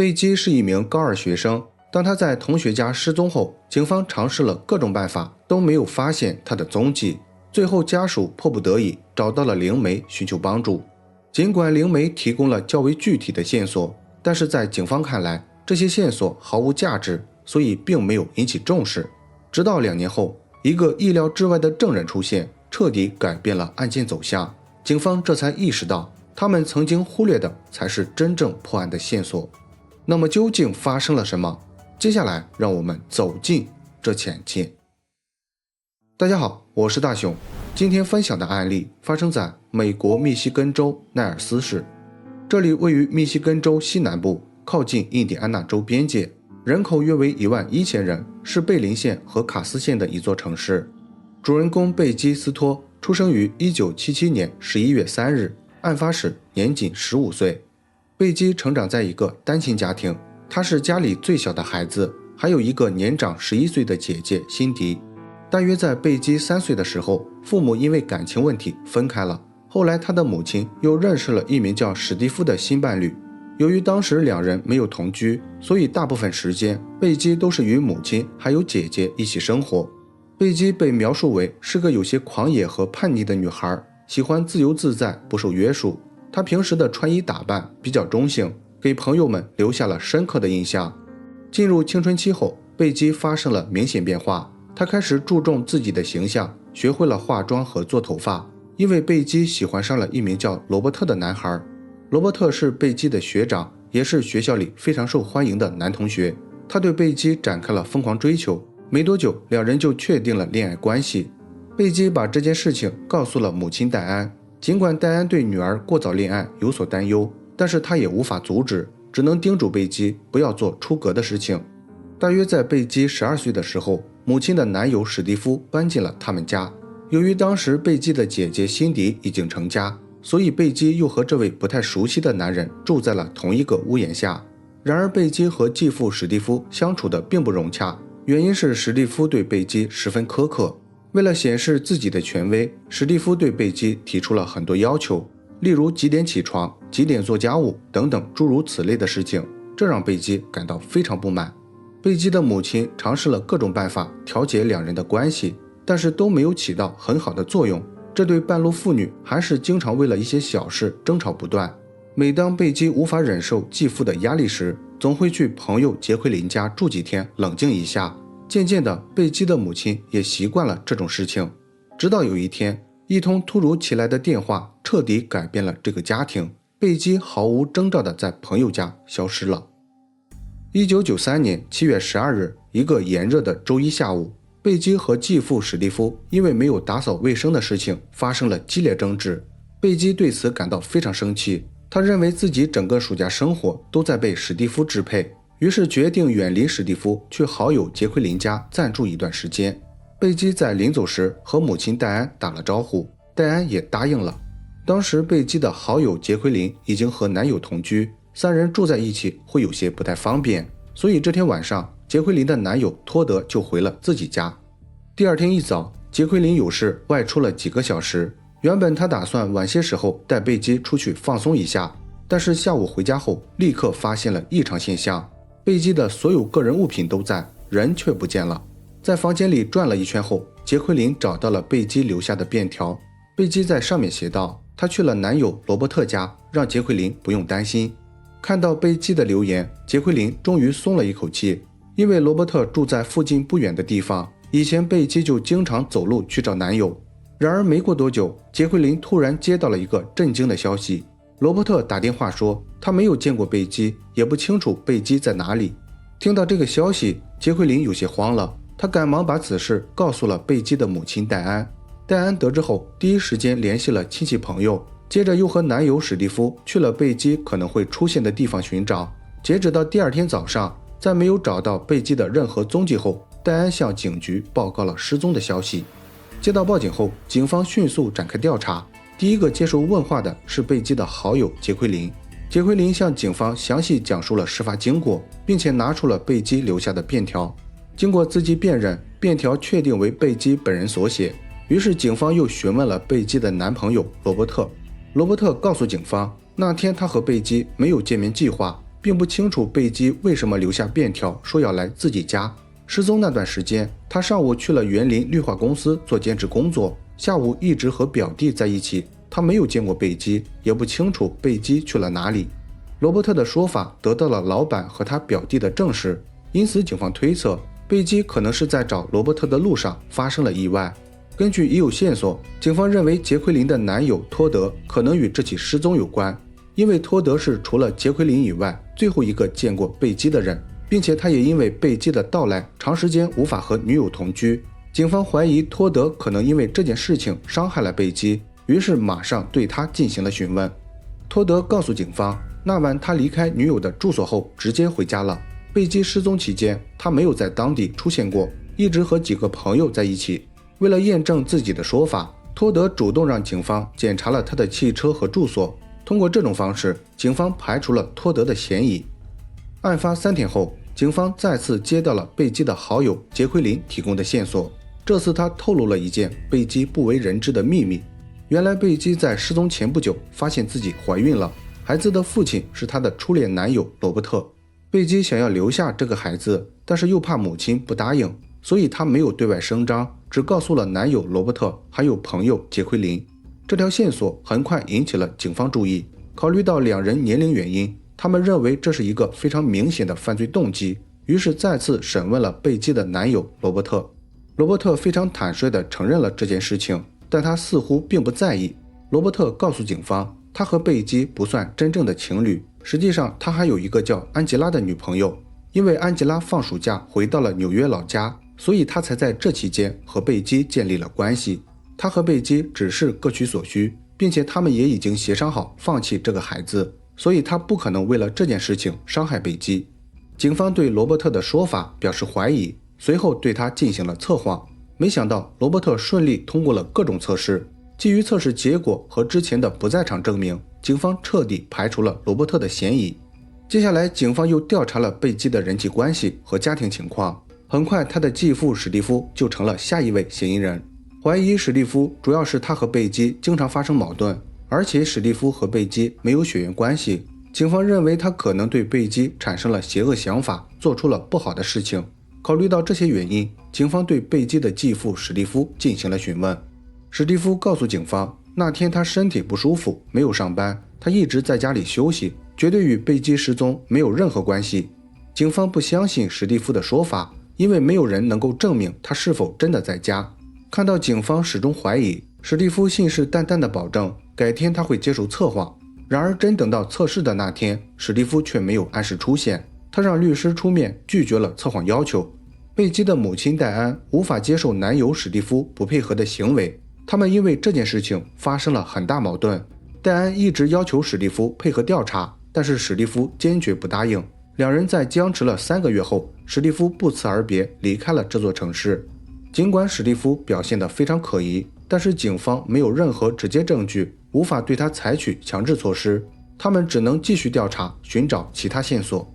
贝基是一名高二学生，当他在同学家失踪后，警方尝试了各种办法，都没有发现他的踪迹。最后家属迫不得已找到了灵媒寻求帮助。尽管灵媒提供了较为具体的线索，但是在警方看来，这些线索毫无价值，所以并没有引起重视。直到2年后，一个意料之外的证人出现，彻底改变了案件走向。警方这才意识到，他们曾经忽略的才是真正破案的线索。那么究竟发生了什么？接下来让我们走进这浅见。大家好，我是大熊。今天分享的案例发生在美国密西根州奈尔斯市，这里位于密西根州西南部，靠近印第安纳州边界，人口约为11000人，是贝林县和卡斯县的一座城市。主人公贝基斯托出生于1977年11月3日，案发时年仅15岁。贝基成长在一个单亲家庭，他是家里最小的孩子，还有一个年长11岁的姐姐辛迪。大约在贝基3岁的时候，父母因为感情问题分开了。后来他的母亲又认识了一名叫史蒂夫的新伴侣。由于当时两人没有同居，所以大部分时间贝基都是与母亲还有姐姐一起生活。贝基被描述为是个有些狂野和叛逆的女孩，喜欢自由自在，不受约束。她平时的穿衣打扮比较中性，给朋友们留下了深刻的印象。进入青春期后，贝基发生了明显变化。他开始注重自己的形象，学会了化妆和做头发。因为贝基喜欢上了一名叫罗伯特的男孩，罗伯特是贝基的学长，也是学校里非常受欢迎的男同学。他对贝基展开了疯狂追求，没多久，两人就确定了恋爱关系。贝基把这件事情告诉了母亲戴安，尽管戴安对女儿过早恋爱有所担忧，但是他也无法阻止，只能叮嘱贝基不要做出格的事情。大约在贝基12岁的时候，母亲的男友史蒂夫搬进了他们家。由于当时贝基的姐姐辛迪已经成家，所以贝基又和这位不太熟悉的男人住在了同一个屋檐下。然而贝基和继父史蒂夫相处的并不融洽，原因是史蒂夫对贝基十分苛刻。为了显示自己的权威，史蒂夫对贝基提出了很多要求，例如几点起床、几点做家务等等诸如此类的事情，这让贝基感到非常不满。贝基的母亲尝试了各种办法调节两人的关系，但是都没有起到很好的作用。这对半路妇女还是经常为了一些小事争吵不断。每当贝基无法忍受继父的压力时，总会去朋友杰奎琳家住几天，冷静一下。渐渐的，贝基的母亲也习惯了这种事情。直到有一天，一通突如其来的电话彻底改变了这个家庭。贝基毫无征兆地在朋友家消失了。1993年7月12日，一个炎热的周一下午，贝基和继父史蒂夫因为没有打扫卫生的事情发生了激烈争执。贝基对此感到非常生气，他认为自己整个暑假生活都在被史蒂夫支配，于是决定远离史蒂夫，去好友杰奎琳家暂住一段时间。贝基在临走时和母亲戴安打了招呼，戴安也答应了。当时贝基的好友杰奎琳已经和男友同居，3人住在一起会有些不太方便，所以这天晚上杰奎琳的男友托德就回了自己家。第二天一早，杰奎琳有事外出了几个小时，原本他打算晚些时候带贝基出去放松一下，但是下午回家后立刻发现了异常现象，贝基的所有个人物品都在，人却不见了。在房间里转了一圈后，杰奎琳找到了贝基留下的便条，贝基在上面写道，他去了男友罗伯特家，让杰奎琳不用担心。看到贝基的留言，杰奎琳终于松了一口气，因为罗伯特住在附近不远的地方，以前贝基就经常走路去找男友。然而没过多久，杰奎琳突然接到了一个震惊的消息，罗伯特打电话说他没有见过贝基，也不清楚贝基在哪里。听到这个消息，杰奎琳有些慌了，她赶忙把此事告诉了贝基的母亲戴安。戴安得知后，第一时间联系了亲戚朋友，接着又和男友史蒂夫去了贝基可能会出现的地方寻找。截止到第二天早上，在没有找到贝基的任何踪迹后，戴安向警局报告了失踪的消息。接到报警后，警方迅速展开调查。第一个接受问话的是贝基的好友杰奎琳。杰奎琳向警方详细讲述了事发经过，并且拿出了贝基留下的便条。经过字迹辨认，便条确定为贝基本人所写。于是警方又询问了贝基的男朋友罗伯特。罗伯特告诉警方，那天他和贝基没有见面计划，并不清楚贝基为什么留下便条说要来自己家。失踪那段时间，他上午去了园林绿化公司做兼职工作，下午一直和表弟在一起。他没有见过贝基，也不清楚贝基去了哪里。罗伯特的说法得到了老板和他表弟的证实，因此警方推测贝基可能是在找罗伯特的路上发生了意外。根据已有线索，警方认为杰奎琳的男友托德可能与这起失踪有关，因为托德是除了杰奎琳以外最后一个见过贝基的人，并且他也因为贝基的到来长时间无法和女友同居。警方怀疑托德可能因为这件事情伤害了贝基，于是马上对他进行了询问。托德告诉警方，那晚他离开女友的住所后直接回家了。贝基失踪期间，他没有在当地出现过，一直和几个朋友在一起。为了验证自己的说法，托德主动让警方检查了他的汽车和住所。通过这种方式，警方排除了托德的嫌疑。案发3天后，警方再次接到了贝基的好友杰奎琳提供的线索。这次他透露了一件贝基不为人知的秘密。原来贝基在失踪前不久发现自己怀孕了，孩子的父亲是他的初恋男友罗伯特。贝基想要留下这个孩子，但是又怕母亲不答应，所以他没有对外声张，只告诉了男友罗伯特还有朋友杰奎琳。这条线索很快引起了警方注意。考虑到两人年龄原因，他们认为这是一个非常明显的犯罪动机，于是再次审问了贝基的男友罗伯特。罗伯特非常坦率地承认了这件事情，但他似乎并不在意。罗伯特告诉警方，他和贝基不算真正的情侣，实际上他还有一个叫安吉拉的女朋友。因为安吉拉放暑假回到了纽约老家，所以他才在这期间和贝基建立了关系。他和贝基只是各取所需，并且他们也已经协商好放弃这个孩子，所以他不可能为了这件事情伤害贝基。警方对罗伯特的说法表示怀疑，随后对他进行了测谎。没想到罗伯特顺利通过了各种测试，基于测试结果和之前的不在场证明，警方彻底排除了罗伯特的嫌疑。接下来警方又调查了贝基的人际关系和家庭情况，很快他的继父史蒂夫就成了下一位嫌疑人。怀疑史蒂夫主要是他和贝基经常发生矛盾，而且史蒂夫和贝基没有血缘关系，警方认为他可能对贝基产生了邪恶想法，做出了不好的事情。考虑到这些原因，警方对贝基的继父史蒂夫进行了询问。史蒂夫告诉警方，那天他身体不舒服，没有上班，他一直在家里休息，绝对与贝基失踪没有任何关系。警方不相信史蒂夫的说法，因为没有人能够证明他是否真的在家。看到警方始终怀疑，史蒂夫信誓旦旦地保证改天他会接受测谎。然而真等到测试的那天，史蒂夫却没有按时出现，他让律师出面拒绝了测谎要求。贝基的母亲戴安无法接受男友史蒂夫不配合的行为，他们因为这件事情发生了很大矛盾。戴安一直要求史蒂夫配合调查，但是史蒂夫坚决不答应。两人在僵持了3个月后，史蒂夫不辞而别离开了这座城市。尽管史蒂夫表现得非常可疑，但是警方没有任何直接证据，无法对他采取强制措施，他们只能继续调查，寻找其他线索。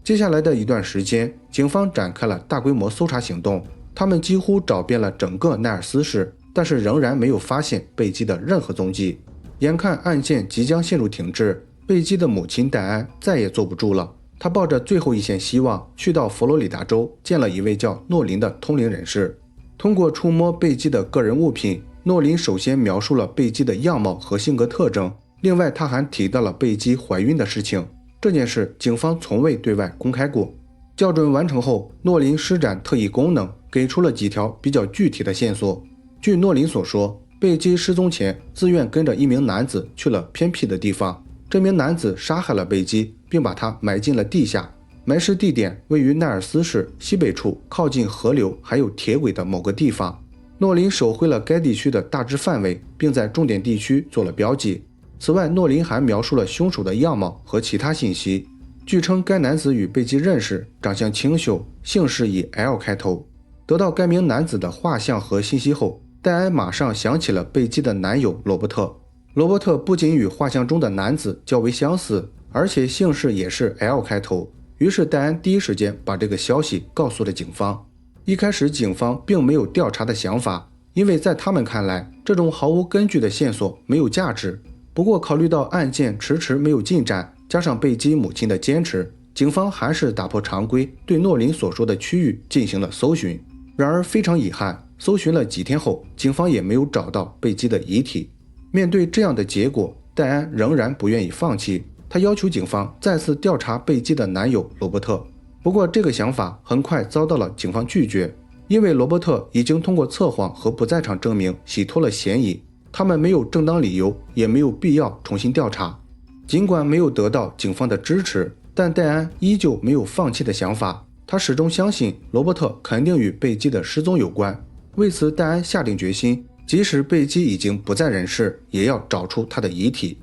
接下来的一段时间，警方展开了大规模搜查行动，他们几乎找遍了整个奈尔斯市，但是仍然没有发现贝基的任何踪迹。眼看案件即将陷入停滞，贝基的母亲戴安再也坐不住了，她抱着最后一线希望，去到佛罗里达州见了一位叫诺林的通灵人士。通过触摸贝基的个人物品，诺林首先描述了贝基的样貌和性格特征，另外他还提到了贝基怀孕的事情。这件事警方从未对外公开过。校准完成后，诺林施展特异功能，给出了几条比较具体的线索。据诺林所说，贝基失踪前自愿跟着一名男子去了偏僻的地方，这名男子杀害了贝基，并把他埋进了地下。埋尸地点位于奈尔斯市西北处，靠近河流还有铁轨的某个地方。诺林手绘了该地区的大致范围，并在重点地区做了标记。此外，诺林还描述了凶手的样貌和其他信息。据称该男子与贝基认识，长相清秀，姓氏以 L 开头。得到该名男子的画像和信息后，戴安马上想起了贝基的男友罗伯特。罗伯特不仅与画像中的男子较为相似，而且姓氏也是 L 开头。于是戴安第一时间把这个消息告诉了警方。一开始警方并没有调查的想法，因为在他们看来，这种毫无根据的线索没有价值。不过考虑到案件迟迟没有进展，加上贝基母亲的坚持，警方还是打破常规，对诺琳所说的区域进行了搜寻。然而非常遗憾，搜寻了几天后，警方也没有找到贝基的遗体。面对这样的结果，戴安仍然不愿意放弃，她要求警方再次调查贝基的男友罗伯特。不过这个想法很快遭到了警方拒绝，因为罗伯特已经通过测谎和不在场证明洗脱了嫌疑，他们没有正当理由，也没有必要重新调查。尽管没有得到警方的支持，但戴安依旧没有放弃的想法，他始终相信罗伯特肯定与贝基的失踪有关。为此，戴安下定决心，即使贝基已经不在人世，也要找出他的遗体。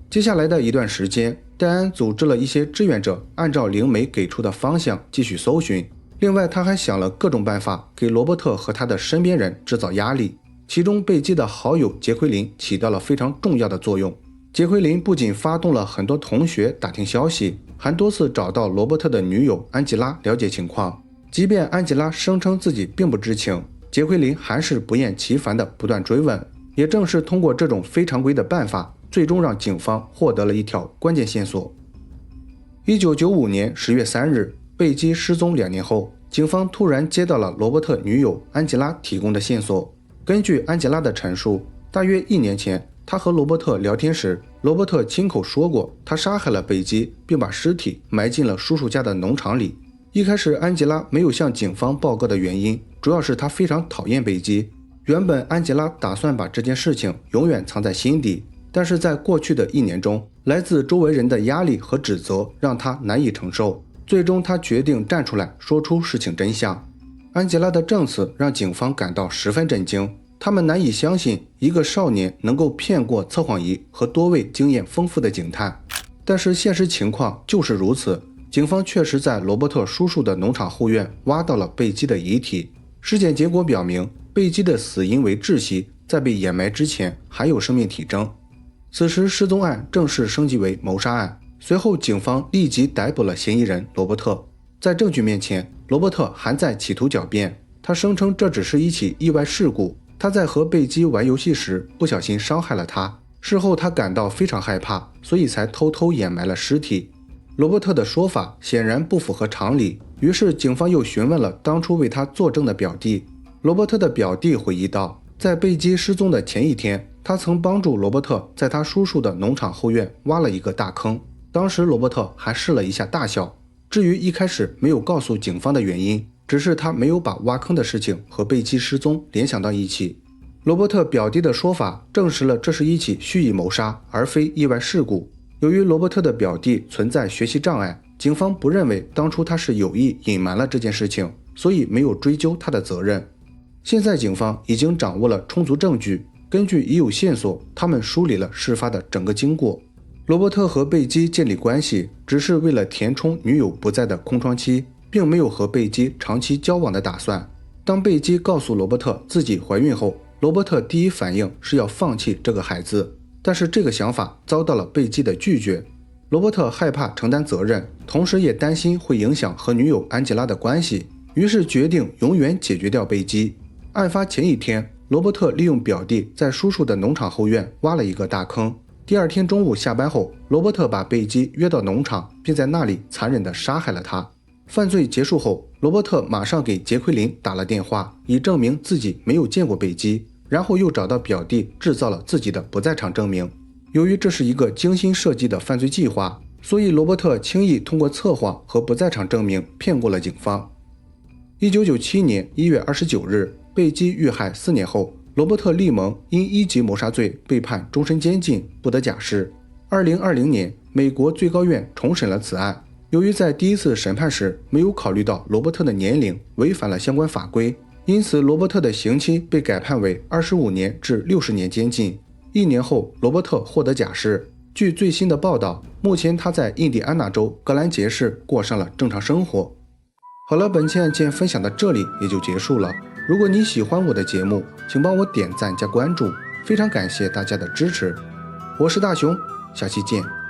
接下来的一段时间，戴安组织了一些志愿者，按照灵媒给出的方向继续搜寻。另外，他还想了各种办法给罗伯特和他的身边人制造压力，其中贝基的好友杰奎琳起到了非常重要的作用。杰奎琳不仅发动了很多同学打听消息，还多次找到罗伯特的女友安吉拉了解情况。即便安吉拉声称自己并不知情，杰奎琳还是不厌其烦地不断追问。也正是通过这种非常规的办法，最终让警方获得了一条关键线索。1995年10月3日，贝基失踪2年后，警方突然接到了罗伯特女友安吉拉提供的线索。根据安吉拉的陈述，大约1年前，他和罗伯特聊天时，罗伯特亲口说过他杀害了贝基，并把尸体埋进了叔叔家的农场里。一开始安吉拉没有向警方报告的原因，主要是他非常讨厌贝基。原本安吉拉打算把这件事情永远藏在心底，但是在过去的1年中，来自周围人的压力和指责让他难以承受，最终他决定站出来说出事情真相。安吉拉的证词让警方感到十分震惊，他们难以相信一个少年能够骗过测谎仪和多位经验丰富的警探。但是现实情况就是如此，警方确实在罗伯特叔叔的农场后院挖到了贝基的遗体。尸检结果表明，贝基的死因为窒息，在被掩埋之前还有生命体征。此时失踪案正式升级为谋杀案，随后警方立即逮捕了嫌疑人罗伯特。在证据面前，罗伯特还在企图狡辩，他声称这只是一起意外事故，他在和贝基玩游戏时不小心伤害了他，事后他感到非常害怕，所以才偷偷掩埋了尸体。罗伯特的说法显然不符合常理，于是警方又询问了当初为他作证的表弟。罗伯特的表弟回忆道，在贝基失踪的前一天，他曾帮助罗伯特在他叔叔的农场后院挖了一个大坑，当时罗伯特还试了一下大小。至于一开始没有告诉警方的原因，只是他没有把挖坑的事情和贝基失踪联想到一起。罗伯特表弟的说法证实了这是一起蓄意谋杀，而非意外事故。由于罗伯特的表弟存在学习障碍，警方不认为当初他是有意隐瞒了这件事情，所以没有追究他的责任。现在警方已经掌握了充足证据，根据已有线索，他们梳理了事发的整个经过。罗伯特和贝基建立关系只是为了填充女友不在的空窗期，并没有和贝基长期交往的打算。当贝基告诉罗伯特自己怀孕后，罗伯特第一反应是要放弃这个孩子，但是这个想法遭到了贝基的拒绝。罗伯特害怕承担责任，同时也担心会影响和女友安吉拉的关系，于是决定永远解决掉贝基。案发前一天，罗伯特利用表弟在叔叔的农场后院挖了一个大坑。第二天中午下班后，罗伯特把贝基约到农场，并在那里残忍地杀害了他。犯罪结束后，罗伯特马上给杰奎琳打了电话，以证明自己没有见过贝基，然后又找到表弟制造了自己的不在场证明。由于这是一个精心设计的犯罪计划，所以罗伯特轻易通过测谎和不在场证明骗过了警方。1997年1月29日，贝基遇害4年后，罗伯特·利蒙因1级谋杀罪被判终身监禁，不得假释。2020年，美国最高院重审了此案。由于在第一次审判时没有考虑到罗伯特的年龄，违反了相关法规，因此罗伯特的刑期被改判为25年至60年监禁。1年后，罗伯特获得假释。据最新的报道，目前他在印第安纳州格兰杰市过上了正常生活。好了，本期案件分享到这里也就结束了。如果你喜欢我的节目，请帮我点赞加关注，非常感谢大家的支持。我是大熊，下期见。